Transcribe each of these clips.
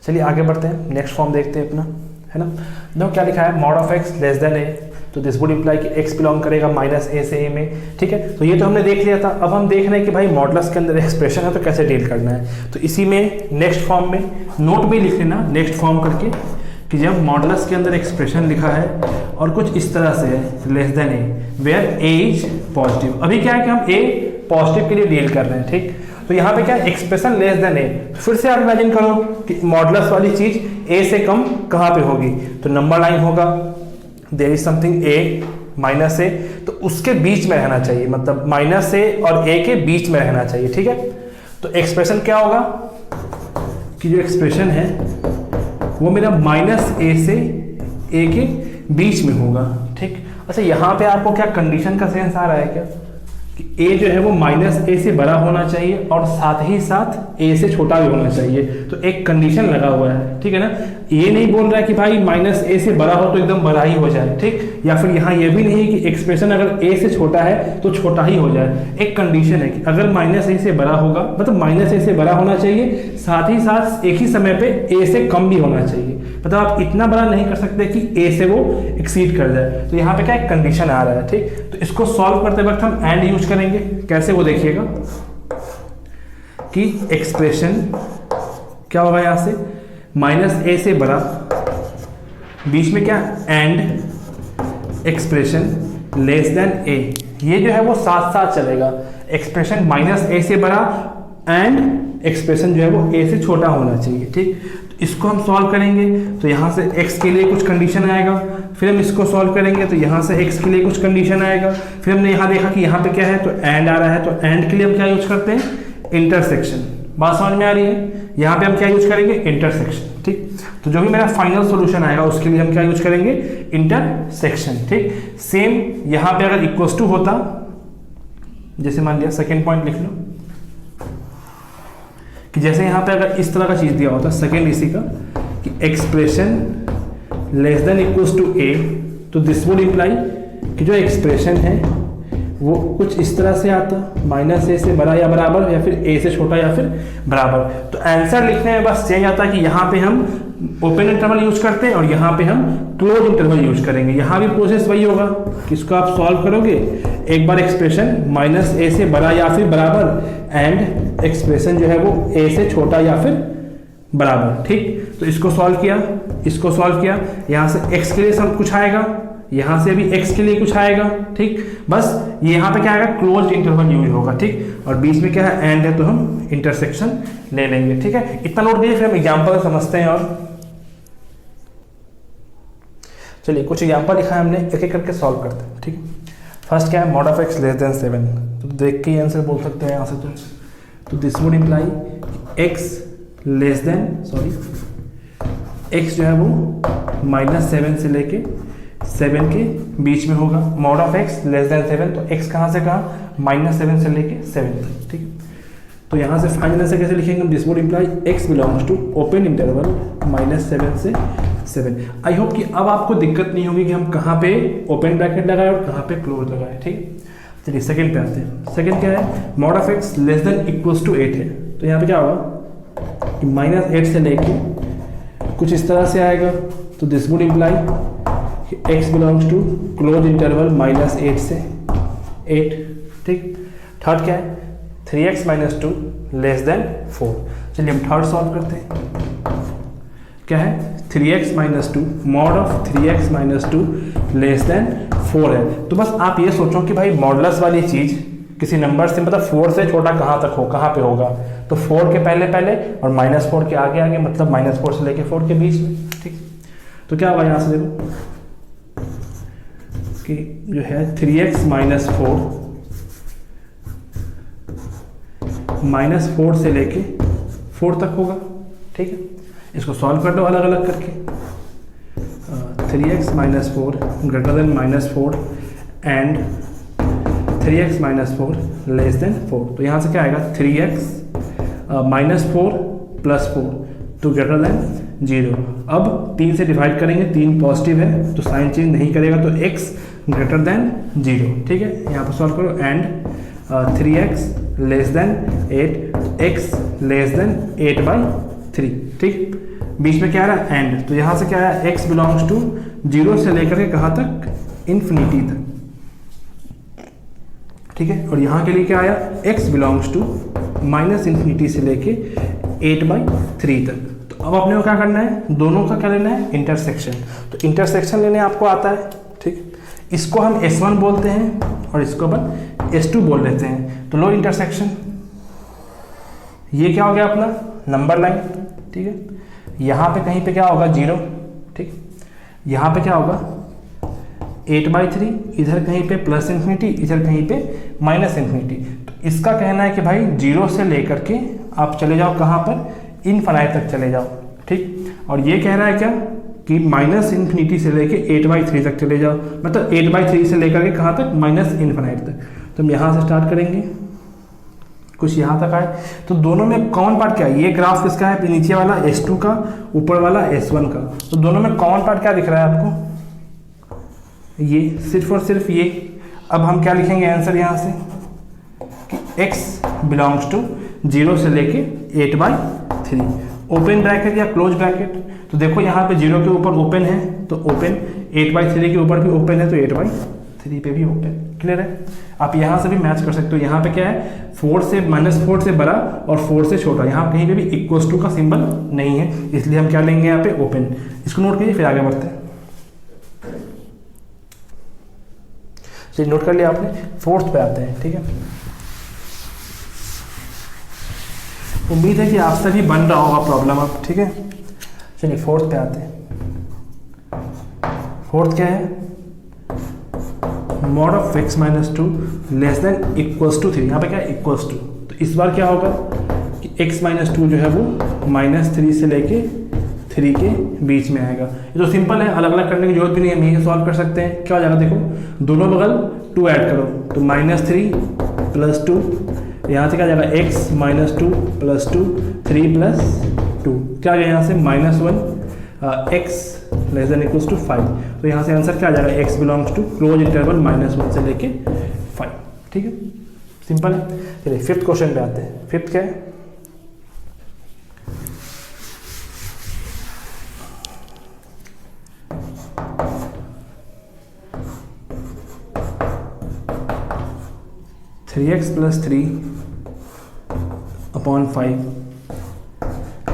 चलिए आगे बढ़ते हैं, नेक्स्ट फॉर्म देखते हैं अपना, है ना। देखो क्या लिखा है, mod of x less than A, तो दिस वुड इम्प्लाई कि x बिलोंग करेगा माइनस ए से ए में, ठीक है। तो ये तो हमने देख लिया था। अब हम देख रहे हैं कि भाई मॉडुलस के अंदर एक्सप्रेशन है तो कैसे डील करना है। तो इसी में नेक्स्ट फॉर्म में नोट भी लिख लेना नेक्स्ट फॉर्म करके कि जब मॉडुलस के अंदर एक्सप्रेशन लिखा है और कुछ इस तरह से है less than a where a is positive. अभी क्या है कि हम ए पॉजिटिव के लिए डील कर रहे हैं, ठीक। तो यहाँ पे क्या है, एक्सप्रेशन लेस देन ए। फिर से आप इमेजिन करो कि मॉडुलस वाली चीज ए से कम कहाँ पे होगी, तो नंबर लाइन होगा, there is something A minus A, तो उसके बीच में रहना चाहिए, मतलब माइनस ए और ए के बीच में रहना चाहिए, ठीक है। तो एक्सप्रेशन क्या होगा कि जो एक्सप्रेशन है वो मेरा माइनस ए से ए के बीच में होगा, ठीक। अच्छा यहाँ पे आपको क्या कंडीशन का सेंस आ रहा है क्या कि ए जो है वो माइनस ए से बड़ा होना चाहिए और साथ ही साथ ए से छोटा भी होना चाहिए, तो एक कंडीशन लगा हुआ है, ठीक है ना। ये नहीं बोल रहा है कि भाई माइनस ए से बड़ा हो तो एकदम बड़ा ही हो जाए, ठीक। या फिर यहाँ ये भी नहीं कि एक्सप्रेशन अगर ए से छोटा है तो छोटा ही हो जाए। एक कंडीशन है कि अगर माइनस ए से बड़ा होगा, मतलब माइनस ए से बड़ा होना चाहिए, साथ ही साथ एक ही समय पे ए से कम भी होना चाहिए, मतलब आप इतना बड़ा नहीं कर सकते कि ए से वो एक्सीड कर जाए। तो यहाँ पे क्या एक कंडीशन आ रहा है, ठीक। तो इसको सॉल्व करते वक्त हम एंड यूज करेंगे। कैसे वो देखिएगा कि एक्सप्रेशन क्या होगा, यहां से माइनस ए से बड़ा, बीच में क्या एंड एक्सप्रेशन लेस देन ए, ये जो है वो साथ साथ चलेगा। एक्सप्रेशन माइनस ए से बड़ा एंड एक्सप्रेशन जो है वो ए से छोटा होना चाहिए, ठीक। तो इसको हम सॉल्व करेंगे तो यहाँ से x के लिए कुछ कंडीशन आएगा, फिर हम इसको सॉल्व करेंगे तो यहाँ से x के लिए कुछ कंडीशन आएगा, फिर हमने यहाँ देखा कि यहाँ पे क्या है तो एंड आ रहा है, तो एंड के लिए हम क्या यूज करते हैं, इंटरसेक्शन। बात समझ में आ रही है, यहाँ पे हम क्या यूज करेंगे, इंटरसेक्शन, ठीक। तो जो भी मेरा फाइनल सॉल्यूशन आएगा उसके लिए हम क्या यूज करेंगे, इंटरसेक्शन, ठीक। सेम यहाँ पे अगर इक्वल्स टू होता, जैसे मान लिया सेकेंड पॉइंट लिख लो कि जैसे यहाँ पे अगर इस तरह का चीज दिया होता सेकेंड इसी का कि expression less than equals to A, तो दिस वुड इम्प्लाई कि जो एक्सप्रेशन है वो कुछ इस तरह से आता, माइनस ए से बड़ा या बराबर, या फिर ए से छोटा या फिर बराबर। तो आंसर लिखने में बस चेंज आता है कि यहाँ पे हम ओपन इंटरवल यूज करते हैं और यहाँ पे हम क्लोज इंटरवल यूज करेंगे। यहाँ भी प्रोसेस वही होगा कि इसको आप सॉल्व करोगे, एक बार एक्सप्रेशन माइनस ए से बड़ा या फिर बराबर एंड एक्सप्रेशन जो है वो ए से छोटा या फिर बराबर, ठीक। तो इसको सॉल्व किया, इसको सॉल्व किया, यहाँ से एक्स के लिए सब कुछ आएगा, यहाँ से भी x के लिए कुछ आएगा, ठीक। बस यहाँ पे क्या आएगा, क्लोज इंटरवल यूज होगा, ठीक। और बीच में क्या है, एंड है, तो हम इंटरसेक्शन ले लेंगे, ठीक है। इतना नोट दीजिए, फिर हम एग्जाम्पल समझते हैं। और चलिए कुछ एग्जाम्पल लिखा है हमने, एक एक करके सॉल्व करते हैं, ठीक है। फर्स्ट क्या है, mod of x less then 7, तो देख के आंसर बोल सकते हैं यहाँ से। तो this would imply x less then, sorry x जो है वो माइनस 7 से लेके 7 के बीच में होगा। Mod of x less then 7, तो x कहाँ से कहाँ, माइनस 7 से लेके 7 तक, ठीक। तो यहाँ से फाइनल से कैसे लिखेंगे, this would imply x belongs to open interval minus 7 से 7। आई होप कि अब आपको दिक्कत नहीं होगी कि हम कहाँ पे ओपन ब्रैकेट लगाए और कहाँ पे क्लोज लगाए, ठीक। चलिए सेकंड पे आते हैं। सेकंड क्या है, mod of x less than equals to 8 है, तो यहाँ पे क्या होगा कि माइनस 8 से लेके कुछ इस तरह से आएगा। तो this would imply x belongs to close interval minus 8 से 8, ठीक। थर्ड क्या है, 3x माइनस 2 लेस देन 4। चलिए हम थर्ड सॉल्व करते हैं। क्या है, 3x minus 2, mod of 3x minus 2 less then 4 है। तो बस आप ये सोचो कि भाई मॉडुलस वाली चीज किसी नंबर से, मतलब 4 से छोटा कहाँ तक हो, कहाँ पे होगा, तो 4 के पहले पहले और -4 के आगे आगे, मतलब -4 से लेके 4 के बीच में, ठीक। तो क्या होगा, यहाँ से देखो कि जो है 3x माइनस 4 से लेके 4 तक होगा, ठीक है। इसको सॉल्व कर दो अलग अलग करके। 3x minus 4 greater than -4 and 3x minus 4 less than 4। तो यहाँ से क्या आएगा, 3x माइनस 4 प्लस 4 तो ग्रेटर देन 0। अब 3 से डिवाइड करेंगे, 3 पॉजिटिव है तो साइन चेंज नहीं करेगा, तो x ग्रेटर देन 0, ठीक है। यहाँ पर सॉल्व करो and 3x less than 8, x less then 8/3, ठीक। बीच में क्या आ रहा है एंड, तो यहाँ से क्या आया x बिलोंग्स टू 0 से लेकर के कहाँ तक, इन्फिनिटी तक, ठीक है। और यहाँ के लिए क्या आया, x बिलोंग्स टू -∞ से लेके 8/3 तक। तो अब अपने को क्या करना है, दोनों का क्या लेना है, इंटरसेक्शन। तो इंटरसेक्शन लेने आपको आता है, ठीक। इसको हम S1 बोलते हैं और इसको अपन S2 बोल लेते हैं। तो लो इंटरसेक्शन, ये क्या हो गया अपना नंबर लाइन, ठीक है। यहाँ पे कहीं पे क्या होगा 0, ठीक। यहाँ पे क्या होगा 8/3, इधर कहीं पे +∞, इधर कहीं पे -∞। तो इसका कहना है कि भाई 0 से लेकर के आप चले जाओ कहाँ पर, इनफाइनाइट तक चले जाओ, ठीक। और ये कह रहा है क्या कि -∞ से लेके 8/3 तक चले जाओ, मतलब 8/3 से लेकर के कहाँ तक, -∞ तक। तो हम यहाँ से स्टार्ट करेंगे, कुछ यहाँ तक आए। तो दोनों में कॉमन पार्ट क्या है, ये ग्राफ किसका है, नीचे वाला S2 का, ऊपर वाला S1 का। तो दोनों में कॉमन पार्ट क्या दिख रहा है आपको, ये सिर्फ और सिर्फ ये। अब हम क्या लिखेंगे आंसर यहाँ से कि x बिलोंग्स टू 0 से लेके 8/3, ओपन ब्रैकेट या क्लोज ब्रैकेट। तो देखो यहाँ पे 0 के ऊपर ओपन है तो ओपन, 8/3 के ऊपर भी ओपन है तो 8/3 पे भी ओपन। क्लियर है। आप यहाँ से भी मैच कर सकते हो। यहाँ पे क्या है, 4 से -4 से बड़ा और 4 से छोटा, यहाँ कहीं पे भी इक्वल्स टू का सिंबल नहीं है, इसलिए हम क्या लेंगे यहाँ पे ओपन। इसको नोट कीजिए, फिर आगे बढ़ते हैं। चलिए नोट कर लिया आपने, 4th पे आते हैं, ठीक है। उम्मीद है कि आप सभी बन रहा होगा प्रॉब्लम अब, ठीक है। चलिए 4th पे आते हैं। 4th क्या है, mod of x - 2 less than equals to 3। यहाँ पे क्या है, इक्वल्स टू। तो इस बार क्या होगा कि x - 2 जो है वो -3 से लेके 3 के बीच में आएगा। ये तो सिंपल है, अलग अलग करने की जरूरत भी नहीं है, हम यही सॉल्व कर सकते हैं। क्या हो जाएगा, देखो दोनों बगल 2 ऐड करो तो -3 + 2, यहाँ से क्या आ जाएगा x - 2 + 2, 3 + 2, क्या आ गया यहाँ से -1, x less than equals to 5। तो यहाँ से आंसर क्या आ जाएगा, x belongs to close interval -1 से लेके 5, ठीक है। सिंपल है। चलिए 5th क्वेश्चन पे आते हैं। 5th क्या है, (3x + 3 अपॉन 5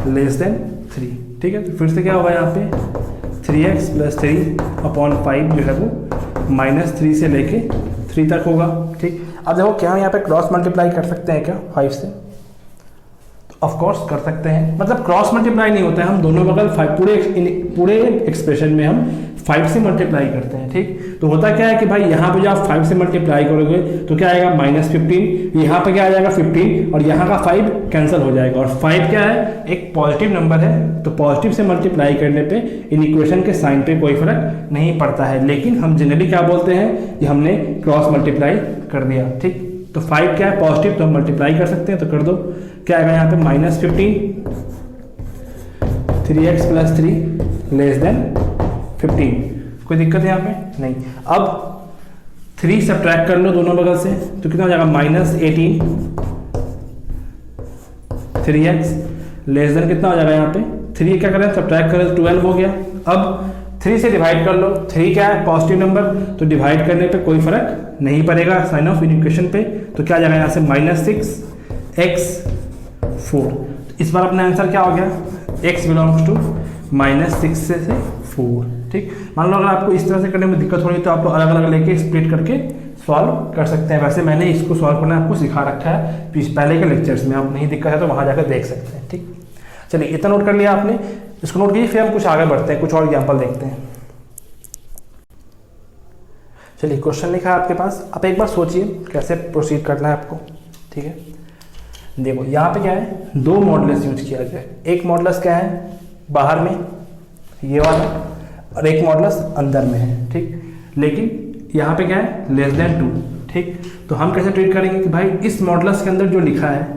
लेस देन 3), ठीक है। तो फिर से क्या होगा यहाँ पे 3x + 3 अपॉन 5 जो है वो -3 से लेके 3 तक होगा, ठीक। अब देखो क्या हम यहाँ पे क्रॉस मल्टीप्लाई कर सकते हैं क्या 5 से, तो ऑफ कोर्स कर सकते हैं। मतलब क्रॉस मल्टीप्लाई नहीं होता है, हम दोनों बगल 5 पूरे एक्सप्रेशन में हम 5 से मल्टीप्लाई करते हैं, ठीक। तो होता क्या है कि भाई यहाँ पे जब आप 5 से मल्टीप्लाई करोगे तो क्या आएगा -15, यहाँ पे क्या आ जाएगा 15 और यहाँ का 5 कैंसिल हो जाएगा। और 5 क्या है, एक पॉजिटिव नंबर है, तो पॉजिटिव से मल्टीप्लाई करने पे इन इक्वेशन के साइन पे कोई फर्क नहीं पड़ता है। लेकिन हम जनरली क्या बोलते हैं कि हमने क्रॉस मल्टीप्लाई कर दिया, ठीक। तो 5 क्या है, पॉजिटिव, तो हम मल्टीप्लाई कर सकते हैं। तो कर दो, क्या आएगा यहाँ पे -15, 3x + 3 लेस देन 15। कोई दिक्कत है यहाँ पे नहीं। अब 3 सब्ट्रैक्ट कर लो दोनों बगल से, तो कितना हो जाएगा -18, 3x लेस देन कितना हो जाएगा यहाँ पे 3, क्या करें सब्ट्रैक्ट करें तो 12 हो गया। अब 3 से डिवाइड कर लो, 3 क्या है पॉजिटिव नंबर, तो डिवाइड करने पे कोई फर्क नहीं पड़ेगा साइन ऑफ इक्वेशन पे। तो क्या आ जाएगा यहाँ से -6x4। इस बार अपना आंसर क्या हो गया, x बिलोंग्स टू -6 से 4, ठीक। मान लो अगर आपको इस तरह से करने में दिक्कत हो रही है तो आप अलग अलग लेके स्प्लिट करके सॉल्व कर सकते हैं। वैसे मैंने इसको सॉल्व करना आपको सिखा रखा है पहले के लेक्चर्स में, आप नहीं दिक्कत है तो वहाँ जाकर देख सकते हैं, ठीक। चलिए इतना नोट कर लिया आपने, इसको नोट कीजिए, फिर हम कुछ आगे बढ़ते हैं, कुछ और एग्जाम्पल देखते हैं। चलिए क्वेश्चन लिखा है आपके पास, आप एक बार सोचिए कैसे प्रोसीड करना है आपको, ठीक है। देखो यहाँ पे क्या है, 2 मॉडुलस यूज किया गया है। एक मॉडुलस क्या है बाहर में ये वाला, और एक मॉडुलस अंदर में है, ठीक। लेकिन यहाँ पे क्या है लेस देन 2, ठीक। तो हम कैसे ट्रीट करेंगे कि भाई इस मॉडुलस के अंदर जो लिखा है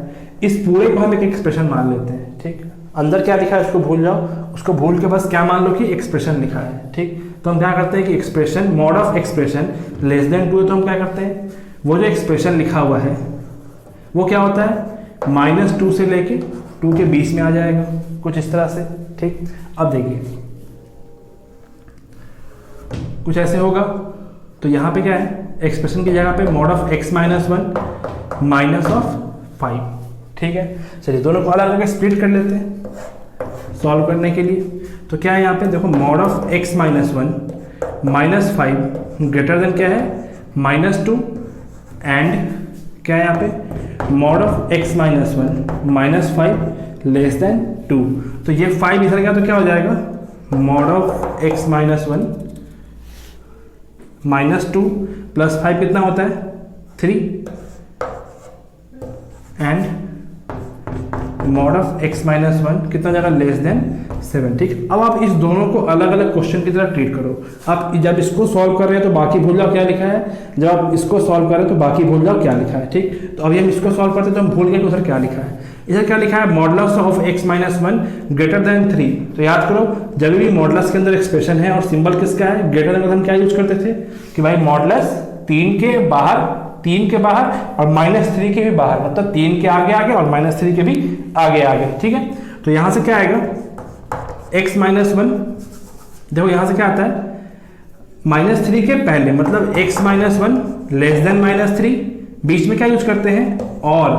इस पूरे को हम एक एक्सप्रेशन मान लेते हैं, ठीक। अंदर क्या लिखा है उसको भूल जाओ, उसको भूल के बस क्या मान लो कि एक्सप्रेशन लिखा है, ठीक। तो हम क्या करते हैं कि expression mod of expression less then 2 है, तो हम क्या करते हैं वो जो एक्सप्रेशन लिखा हुआ है वो क्या होता है -2 से लेके 2 के बीच में आ जाएगा, कुछ इस तरह से, ठीक। अब देखिए कुछ ऐसे होगा, तो यहाँ पे क्या है, एक्सप्रेशन की जगह पे mod of x minus 1 minus of 5, ठीक है। चलिए दोनों को अलग अलग स्प्लिट कर लेते हैं सॉल्व करने के लिए। तो क्या है यहाँ पे देखो, mod of x minus 1 minus 5 greater than क्या है माइनस 2 एंड क्या है यहाँ पे mod of x minus 1 minus 5 less than 2। तो ये 5 इधर गया तो क्या हो जाएगा, mod of x minus 1 minus 2 plus 5 कितना होता है 3 and mod of x minus 1 कितना जाएगा लेस देन 7, ठीक। अब आप इस दोनों को अलग अलग क्वेश्चन की तरह ट्रीट करो। आप जब इसको सॉल्व कर रहे हैं तो बाकी भूल जाओ क्या लिखा है, जब आप इसको सॉल्व कर रहे हैं तो बाकी भूल जाओ क्या लिखा है, ठीक। तो अभी हम इसको सॉल्व करते हैं तो हम भूल गए कि उधर क्या लिखा है। इधर क्या लिखा है, modulus of x minus 1 greater than 3। तो याद करो जब भी मॉडुलस के अंदर एक्सप्रेशन है और सिंबल किसका है ग्रेटर देन, हम क्या यूज करते थे कि भाई मॉडुलस 3 के बाहर और माइनस 3 के भी बाहर, मतलब 3 के आगे आगे और माइनस 3 के भी आगे आगे, ठीक है। तो यहाँ से क्या आएगा x माइनस 1, देखो यहाँ से क्या आता है माइनस 3 के पहले, मतलब x minus 1 less than minus 3, बीच में क्या यूज करते हैं और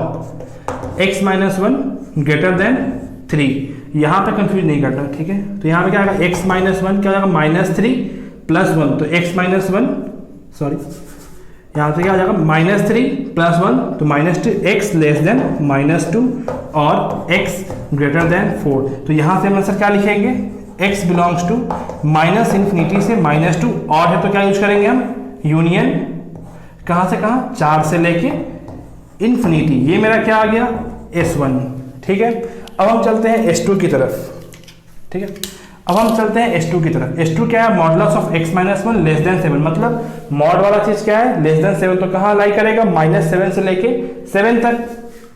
x माइनस 1 ग्रेटर देन 3, यहाँ पे कंफ्यूज नहीं करना, ठीक है। तो यहाँ पे क्या आएगा x माइनस 1 क्या आएगा माइनस 3 प्लस 1, तो x माइनस 1 सॉरी यहाँ पे क्या आ जाएगा माइनस 3 प्लस 1, तो minus 2 x less then minus 2 और x ग्रेटर देन 4। तो यहाँ से हम आंसर क्या लिखेंगे, x belongs to minus infinity से माइनस 2, और है तो क्या यूज करेंगे हम यूनियन, कहाँ से कहाँ 4 से लेके इन्फिनिटी। ये मेरा क्या आ गया S1, ठीक है। अब हम चलते हैं S2 की तरफ, ठीक है। अब हम चलते हैं S2 की तरफ। S2 क्या है, modulus of x minus 1 less than 7, मतलब मॉड वाला चीज क्या है लेस देन 7, तो कहाँ लाई करेगा माइनस 7 से लेके 7 तक।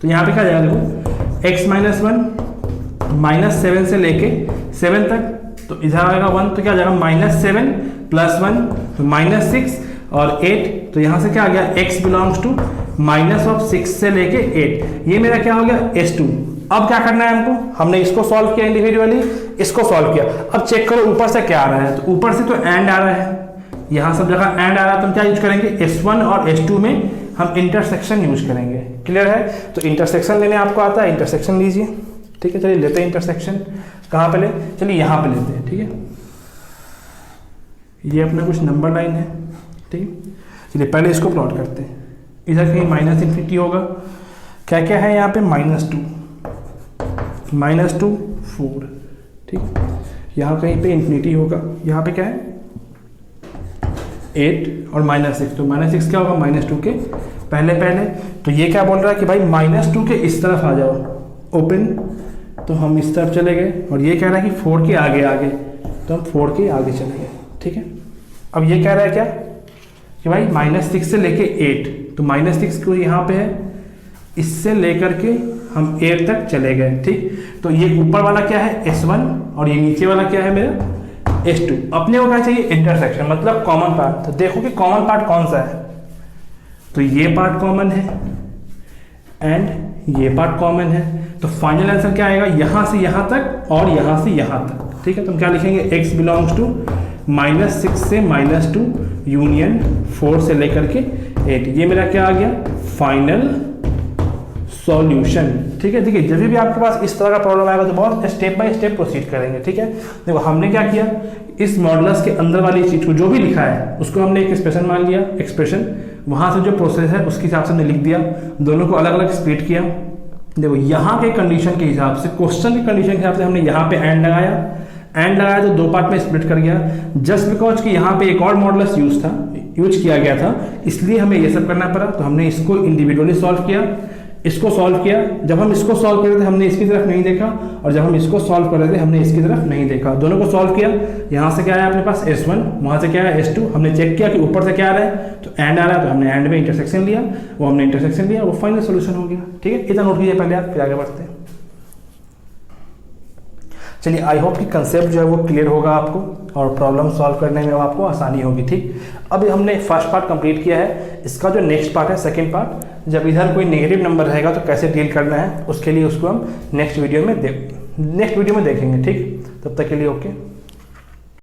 तो यहाँ पे क्या जाएगा देखो x माइनस 1 माइनस 7 से लेके 7 तक, तो इधर आएगा 1, तो क्या जाएगा माइनस 7 प्लस 1 तो माइनस 6 और 8। तो यहाँ से क्या आ गया x belongs to minus of 6 से लेके 8। ये मेरा क्या हो गया S2। अब क्या करना है हमको, हमने इसको सॉल्व किया इंडिविजुअली, इसको सॉल्व किया। अब चेक करो ऊपर से क्या आ रहा है, तो ऊपर से तो एंड आ रहा है, यहाँ सब जगह एंड आ रहा है, तो हम क्या यूज करेंगे S1 और S2 में हम इंटरसेक्शन यूज करेंगे। क्लियर है, तो इंटरसेक्शन लेने आपको आता है, इंटरसेक्शन लीजिए, ठीक है। चलिए लेते हैं इंटरसेक्शन, कहाँ पे ले, चलिए यहाँ पे लेते हैं, ठीक है। ये अपना कुछ नंबर लाइन है, ठीक है। चलिए पहले इसको प्लॉट करते हैं। इधर कहीं माइनस इन्फिनिटी होगा, क्या क्या है यहाँ पे माइनस 2 4, ठीक। यहाँ कहीं पे इन्फिनिटी होगा, यहाँ पे क्या है 8 और माइनस 6, तो माइनस 6 क्या होगा माइनस 2 के पहले पहले। तो ये क्या बोल रहा है कि भाई माइनस 2 के इस तरफ आ जाओ, ओपन, तो हम इस तरफ चले गए। और ये कह रहा है कि 4 के आगे आगे, तो हम 4 के आगे चले गए, ठीक है। अब ये कह रहा है क्या कि भाई माइनस 6 से लेके 8, तो माइनस 6 को यहाँ पे है, इससे लेकर के हम 8 तक चले गए, ठीक। तो ये ऊपर वाला क्या है S1 और ये नीचे वाला क्या है मेरा S2। अपने को क्या चाहिए इंटरसेक्शन, मतलब कॉमन पार्ट। तो देखो कि कॉमन पार्ट कौन सा है, तो ये पार्ट कॉमन है एंड ये पार्ट कॉमन है। तो फाइनल आंसर क्या आएगा, यहाँ से यहाँ तक और यहाँ से यहाँ तक, ठीक है। तो हम क्या लिखेंगे x बिलोंग्स टू माइनस 6 से माइनस 2 यूनियन 4 से लेकर के 8। ये मेरा क्या आ गया फाइनल सॉल्यूशन, ठीक है। देखिए जब भी आपके पास इस तरह का प्रॉब्लम आएगा तो बहुत स्टेप बाय स्टेप प्रोसीड करेंगे, ठीक है। देखो हमने क्या किया, इस मॉडुलस के अंदर वाली चीज को जो भी लिखा है उसको हमने एक एक्सप्रेशन मान लिया, एक्सप्रेशन वहां से जो प्रोसेस है उसके हिसाब से हमने लिख दिया, दोनों को अलग अलग स्प्लिट किया। देखो यहाँ के कंडीशन के हिसाब से, क्वेश्चन की कंडीशन के हिसाब से हमने यहाँ पे एंड लगाया तो 2 पार्ट में स्प्लिट कर गया। जस्ट बिकॉज कि यहाँ पे एक और मॉडुलस यूज किया गया था, इसलिए हमें ये सब करना पड़ा। तो हमने इसको इंडिविजुअली सॉल्व किया, इसको सॉल्व किया। जब हम इसको सॉल्व कर रहे थे हमने इसकी तरफ नहीं देखा, और जब हम इसको सॉल्व कर रहे थे हमने इसकी तरफ नहीं देखा। दोनों को सॉल्व किया, यहाँ से क्या है अपने पास S1, वहाँ से क्या है S2। हमने चेक किया कि ऊपर से क्या आ रहा है, तो एंड आ रहा है, तो हमने एंड में इंटरसेक्शन लिया, वो हमने इंटरसेक्शन लिया, वो फाइनल सोल्यूशन हो गया, ठीक है। इतना नोट कीजिए पहले आप, फिर आगे बढ़ते हैं। चलिए आई होप कि कंसेप्ट जो है वो क्लियर होगा आपको और प्रॉब्लम सॉल्व करने में आपको आसानी होगी, ठीक। अभी हमने फर्स्ट पार्ट कंप्लीट किया है, इसका जो नेक्स्ट पार्ट है सेकंड पार्ट, जब इधर कोई नेगेटिव नंबर रहेगा तो कैसे डील करना है उसके लिए उसको हम नेक्स्ट वीडियो में नेक्स्ट वीडियो में देखेंगे, ठीक। तब तक के लिए ओके।